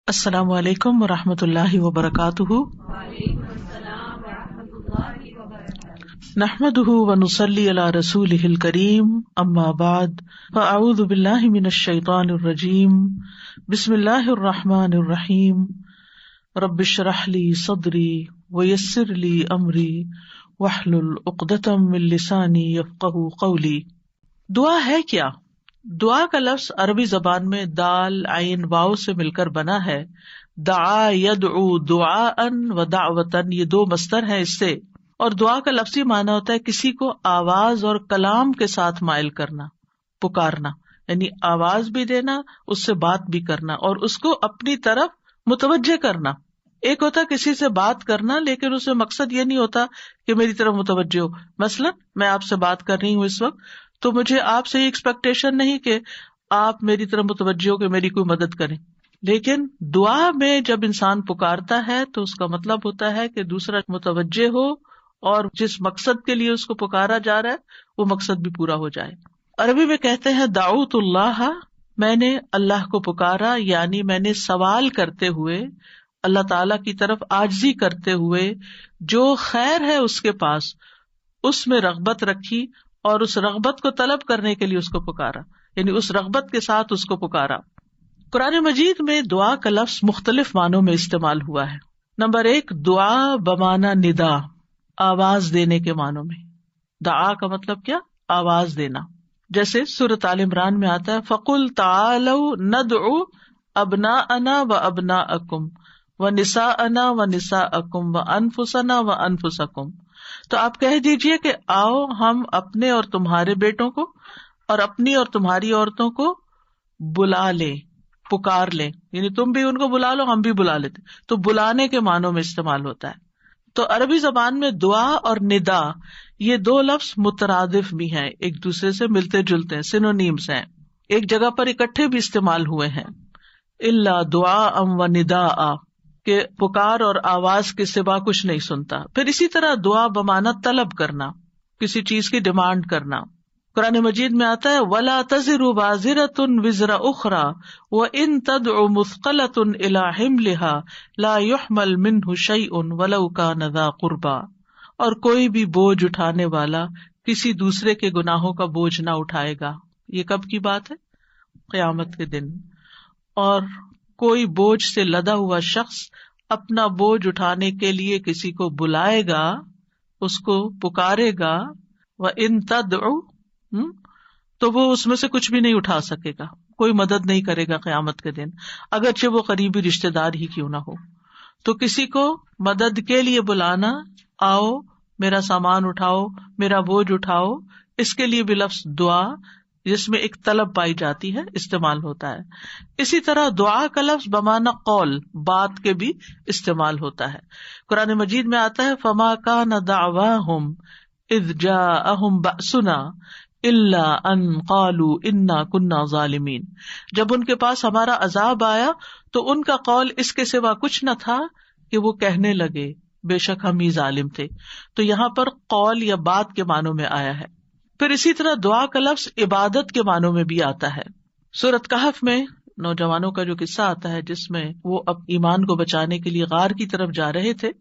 السلام علیکم ورحمۃ اللہ وبرکاتہ۔ نحمده ونصلی علی رسولہ الکریم، اما بعد فاعوذ باللہ من الشیطان الرجیم، بسم اللہ الرحمن الرحیم، رب اشرح لی صدری ویسر لی امری واحلل عقدۃ من لسانی یفقہوا قولی۔ دعا ہے کیا؟ دعا کا لفظ عربی زبان میں دال عین واو سے مل کر بنا ہے۔ دعا یدعو دعاء و دعوتا، یہ دو مصدر ہیں اس سے، اور دعا کا لفظی معنی ہوتا ہے کسی کو آواز اور کلام کے ساتھ مائل کرنا، پکارنا، یعنی آواز بھی دینا، اس سے بات بھی کرنا اور اس کو اپنی طرف متوجہ کرنا۔ ایک ہوتا کسی سے بات کرنا لیکن اس میں مقصد یہ نہیں ہوتا کہ میری طرف متوجہ ہو۔ مثلا میں آپ سے بات کر رہی ہوں اس وقت، تو مجھے آپ سے یہ ایکسپیکٹیشن نہیں کہ آپ میری طرف متوجہ ہو کہ میری کوئی مدد کریں۔ لیکن دعا میں جب انسان پکارتا ہے تو اس کا مطلب ہوتا ہے کہ دوسرا متوجہ ہو اور جس مقصد کے لیے اس کو پکارا جا رہا ہے وہ مقصد بھی پورا ہو جائے۔ عربی میں کہتے ہیں دعوت اللہ، میں نے اللہ کو پکارا، یعنی میں نے سوال کرتے ہوئے، اللہ تعالی کی طرف عاجزی کرتے ہوئے، جو خیر ہے اس کے پاس اس میں رغبت رکھی اور اس رغبت کو طلب کرنے کے لیے اس کو پکارا، یعنی اس رغبت کے ساتھ اس کو پکارا۔ قرآن مجید میں دعا کا لفظ مختلف معنوں میں استعمال ہوا ہے۔ نمبر 1، دعا بمعنی ندا، آواز دینے کے معنوں میں۔ دعا کا مطلب کیا؟ آواز دینا۔ جیسے سورۃ آل عمران میں آتا ہے فَقُلْ تَعَالَوْا نَدْعُ أَبْنَاءَنَا وَأَبْنَاءَكُمْ وَنِسَاءَنَا وَنِسَاءَكُمْ وَأَنفُسَنَا وَأَنفُسَكُمْ، تو آپ کہہ دیجئے کہ آؤ ہم اپنے اور تمہارے بیٹوں کو اور اپنی اور تمہاری عورتوں کو بلا لیں، پکار لیں، یعنی تم بھی ان کو بلا لو، ہم بھی بلا لیتے، تو بلانے کے معنوں میں استعمال ہوتا ہے۔ تو عربی زبان میں دعا اور ندا یہ دو لفظ مترادف بھی ہیں، ایک دوسرے سے ملتے جلتے ہیں، سینونیمز ہیں، ایک جگہ پر اکٹھے بھی استعمال ہوئے ہیں۔ الا دعاء و نداء، کہ پکار اور آواز کے سوا کچھ نہیں سنتا۔ پھر اسی طرح دعا بمعنی طلب کرنا، کسی چیز کی ڈیمانڈ کرنا۔ قرآن مجید میں آتا ہے وَلَا تَزِرُ وَازِرَةٌ وِزْرَ أُخْرَى وَإِن تَدْعُ مُثْقَلَةٌ إِلَىٰ حِمْلِهَا لَا يُحْمَلْ مِنْهُ شَيْءٌ وَلَوْ كَانَ ذَا قُرْبَىٰ، اور کوئی بھی بوجھ اٹھانے والا کسی دوسرے کے گناہوں کا بوجھ نہ اٹھائے گا۔ یہ کب کی بات ہے؟ قیامت کے دن۔ اور کوئی بوجھ سے لدا ہوا شخص اپنا بوجھ اٹھانے کے لیے کسی کو بلائے گا، اس کو پکارے گا، وَإِن تَدْعُ، تو وہ اس میں سے کچھ بھی نہیں اٹھا سکے گا، کوئی مدد نہیں کرے گا قیامت کے دن، اگرچہ وہ قریبی رشتہ دار ہی کیوں نہ ہو۔ تو کسی کو مدد کے لیے بلانا، آؤ میرا سامان اٹھاؤ، میرا بوجھ اٹھاؤ، اس کے لیے بھی لفظ دعا جس میں ایک طلب پائی جاتی ہے استعمال ہوتا ہے۔ اسی طرح دعا کا لفظ بمعنی قول، بات کے بھی استعمال ہوتا ہے۔ قرآن مجید میں آتا ہے فما کان دعواہم اذ جاءہم بأسنا الا ان قالوا انا كنا ظالمین، جب ان کے پاس ہمارا عذاب آیا تو ان کا قول اس کے سوا کچھ نہ تھا کہ وہ کہنے لگے بے شک ہم ہی ظالم تھے۔ تو یہاں پر قول یا بات کے معنوں میں آیا ہے۔ پھر اسی طرح دعا کا لفظ عبادت کے معنوں میں بھی آتا ہے۔ سورۃ کہف میں نوجوانوں کا جو قصہ آتا ہے جس میں وہ اب ایمان کو بچانے کے لیے غار کی طرف جا رہے تھے،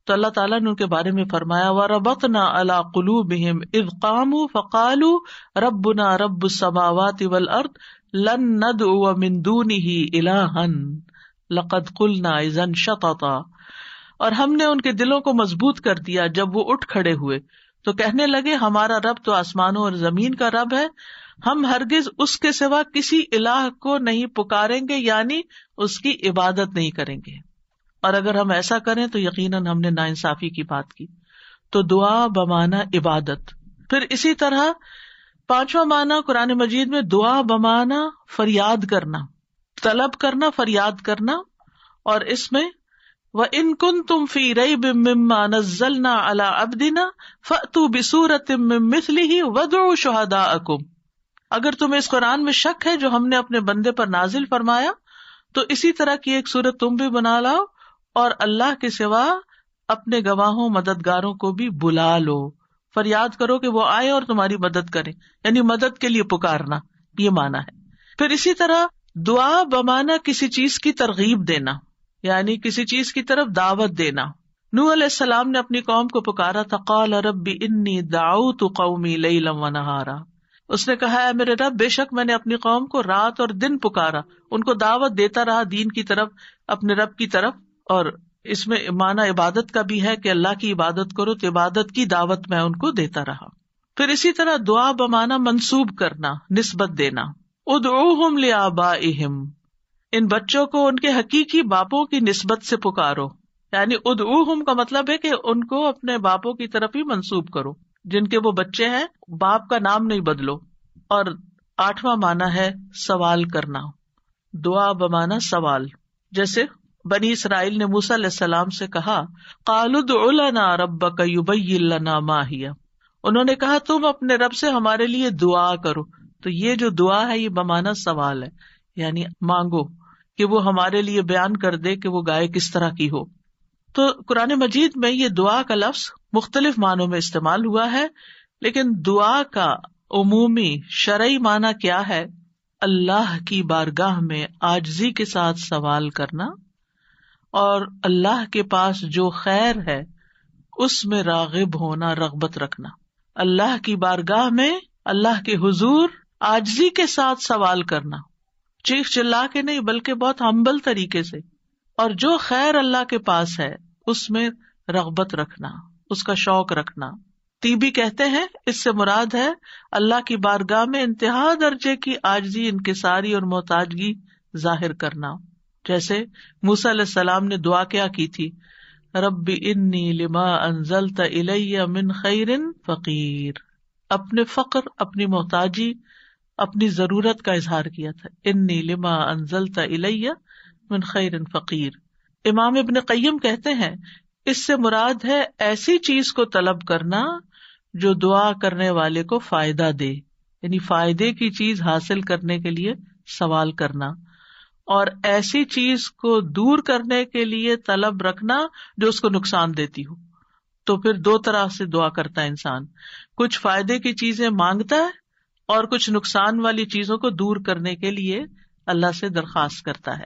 تو اللہ تعالیٰ نے ان کے بارے میں فرمایا وَرَبَطْنَا عَلَىٰ قُلُوبِهِمْ إِذْ قَامُوا فَقَالُوا رَبُّنَا رَبُّ السَّمَاوَاتِ وَالْأَرْضِ لَن نَّدْعُوَ مِن دُونِهِ إِلَٰهًا لَقَدْ قُلْنَا إِذًا شَطَطًا، اور ہم نے ان کے دلوں کو مضبوط کر دیا جب وہ اٹھ کھڑے ہوئے تو کہنے لگے ہمارا رب تو آسمانوں اور زمین کا رب ہے، ہم ہرگز اس کے سوا کسی الہ کو نہیں پکاریں گے، یعنی اس کی عبادت نہیں کریں گے، اور اگر ہم ایسا کریں تو یقیناً ہم نے ناانصافی کی بات کی۔ تو دعا بمعنی عبادت۔ پھر اسی طرح پانچواں معنی قرآن مجید میں دعا بمعنی فریاد کرنا، طلب کرنا، فریاد کرنا، اور اس میں وَإِن كُنتُمْ فِي رَيْبٍ مِّمَّا نَزَّلْنَا عَلَىٰ عَبْدِنَا فَأْتُوا بِسُورَةٍ مِّن مِّثْلِهِ وَادْعُوا شُهَدَاءَكُمْ، اگر تمہیں اس قرآن میں شک ہے جو ہم نے اپنے بندے پر نازل فرمایا تو اسی طرح کی ایک سورت تم بھی بنا لاؤ اور اللہ کے سوا اپنے گواہوں مددگاروں کو بھی بلا لو، فریاد کرو کہ وہ آئے اور تمہاری مدد کریں، یعنی مدد کے لیے پکارنا، یہ معنی ہے۔ پھر اسی طرح دعا بمانا کسی چیز کی ترغیب دینا، یعنی کسی چیز کی طرف دعوت دینا. نوح علیہ السلام نے اپنی قوم کو پکارا تھا، قال رب انی دعوت قومی لیلا ونہارا. اس نے کہا ہے میرے رب، بے شک میں نے اپنی قوم کو رات اور دن پکارا، ان کو دعوت دیتا رہا دین کی طرف، اپنے رب کی طرف. اور اس میں معنی عبادت کا بھی ہے کہ اللہ کی عبادت کرو، تو عبادت کی دعوت میں ان کو دیتا رہا. پھر اسی طرح دعا بمانا منسوب کرنا، نسبت دینا. ادعوہم لآبائہم، ان بچوں کو ان کے حقیقی باپوں کی نسبت سے پکارو. یعنی ادعوہم کا مطلب ہے کہ ان کو اپنے باپوں کی طرف ہی منسوب کرو، جن کے وہ بچے ہیں باپ کا نام نہیں بدلو. اور 8واں معنی ہے سوال کرنا، دعا بمانا سوال. جیسے بنی اسرائیل نے موسیٰ علیہ السلام سے کہا قالوا ادع لنا ربک یبین لنا ما ہی، انہوں نے کہا تم اپنے رب سے ہمارے لیے دعا کرو. تو یہ جو دعا ہے یہ بمانا سوال ہے، یعنی مانگو کہ وہ ہمارے لیے بیان کر دے کہ وہ گائے کس طرح کی ہو. تو قرآن مجید میں یہ دعا کا لفظ مختلف معنوں میں استعمال ہوا ہے، لیکن دعا کا عمومی شرعی معنی کیا ہے؟ اللہ کی بارگاہ میں عاجزی کے ساتھ سوال کرنا اور اللہ کے پاس جو خیر ہے اس میں راغب ہونا، رغبت رکھنا. اللہ کی بارگاہ میں اللہ کے حضور عاجزی کے ساتھ سوال کرنا، چیخ چلا کے نہیں بلکہ بہت ہمبل طریقے سے. اور جو خیر اللہ کے پاس ہے اس میں رغبت رکھنا، اس کا شوق رکھنا. طیبی کہتے ہیں اس سے مراد ہے اللہ کی بارگاہ میں انتہا درجے کی عاجزی، انکساری اور محتاجگی ظاہر کرنا. جیسے موسیٰ علیہ السلام نے دعا کیا کی تھی، رب انی لما انزلت الی من خیر فقیر. اپنے فقر، اپنی محتاجی، اپنی ضرورت کا اظہار کیا تھا، انی لما انزلت الی من خیر فقیر. امام ابن قیم کہتے ہیں اس سے مراد ہے ایسی چیز کو طلب کرنا جو دعا کرنے والے کو فائدہ دے، یعنی فائدے کی چیز حاصل کرنے کے لیے سوال کرنا، اور ایسی چیز کو دور کرنے کے لیے طلب رکھنا جو اس کو نقصان دیتی ہو. تو پھر دو طرح سے دعا کرتا ہے انسان، کچھ فائدے کی چیزیں مانگتا ہے اور کچھ نقصان والی چیزوں کو دور کرنے کے لیے اللہ سے درخواست کرتا ہے.